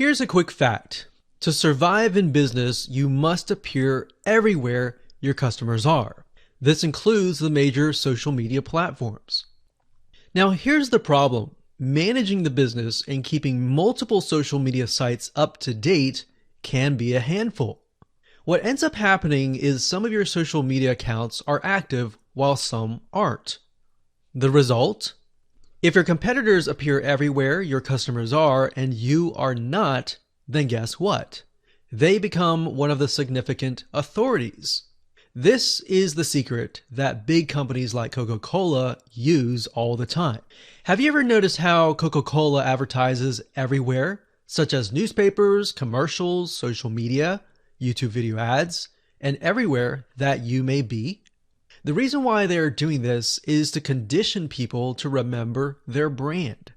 Here's a quick fact. To survive in business, you must appear everywhere your customers are. This includes the major social media platforms. Now, here's the problem. Managing the business and keeping multiple social media sites up to date can be a handful. What ends up happening is some of your social media accounts are active while some aren't. The result? If your competitors appear everywhere your customers are and you are not, then guess what? They become one of the significant authorities. This is the secret that big companies like Coca-Cola use all the time. Have you ever noticed how Coca-Cola advertises everywhere, such as newspapers, commercials, social media, YouTube video ads, and everywhere that you may be? The reason why they are doing this is to condition people to remember their brand.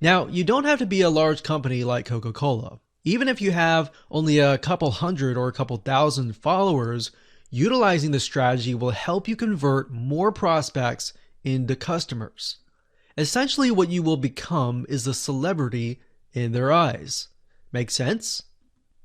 Now, you don't have to be a large company like Coca-Cola. Even if you have only a couple hundred or a couple thousand followers, utilizing this strategy will help you convert more prospects into customers. Essentially, what you will become is a celebrity in their eyes. Make sense?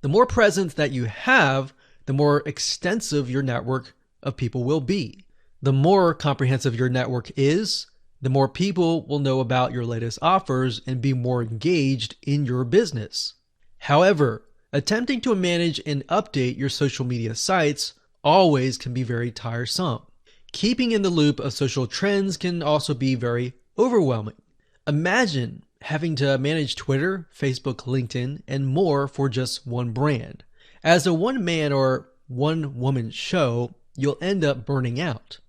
The more presence that you have, the more extensive your network of people will be. The more comprehensive your network is, the more people will know about your latest offers and be more engaged in your business. However, attempting to manage and update your social media sites always can be very tiresome. Keeping in the loop of social trends can also be very overwhelming. Imagine having to manage Twitter, Facebook, LinkedIn, and more for just one brand. As a one-man or one-woman show, you'll end up burning out.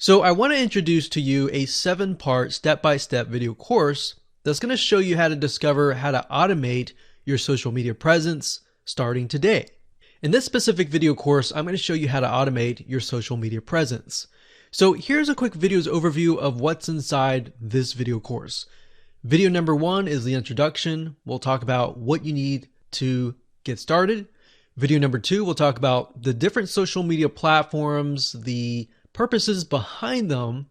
So I want to introduce to you a 7-part step-by-step video course that's going to show you how to discover how to automate your social media presence starting today. In this specific video course, I'm going to show you how to automate your social media presence. So here's a quick video's overview of what's inside this video course. Video number 1 is the introduction. We'll talk about what you need to get started. Video number 2, we'll talk about the different social media platforms, the purposes behind them.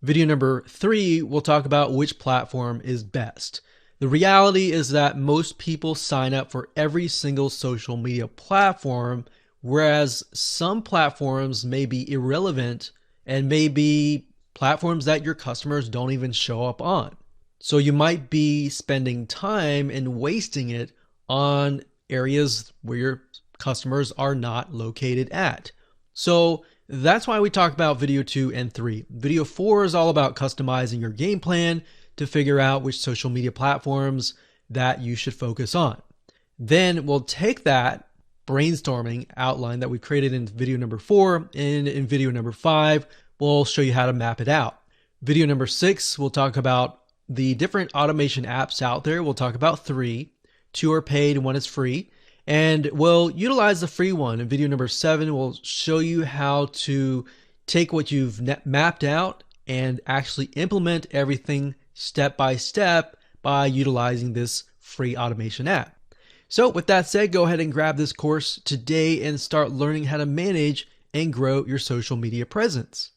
Video number 3, we'll talk about which platform is best. The reality is that most people sign up for every single social media platform, whereas some platforms may be irrelevant and may be platforms that your customers don't even show up on. So you might be spending time and wasting it on areas where your customers are not located at. So that's why we talk about video 2 and 3. Video 4 is all about customizing your game plan to figure out which social media platforms that you should focus on. Then we'll take that brainstorming outline that we created in video number 4, and in video number 5, we'll show you how to map it out. Video number 6, we'll talk about the different automation apps out there. We'll talk about 3. 2 are paid and 1 is free. And we'll utilize the free one. In video number 7, we'll show you how to take what you've mapped out and actually implement everything step by step by utilizing this free automation app. So with that said, go ahead and grab this course today and start learning how to manage and grow your social media presence.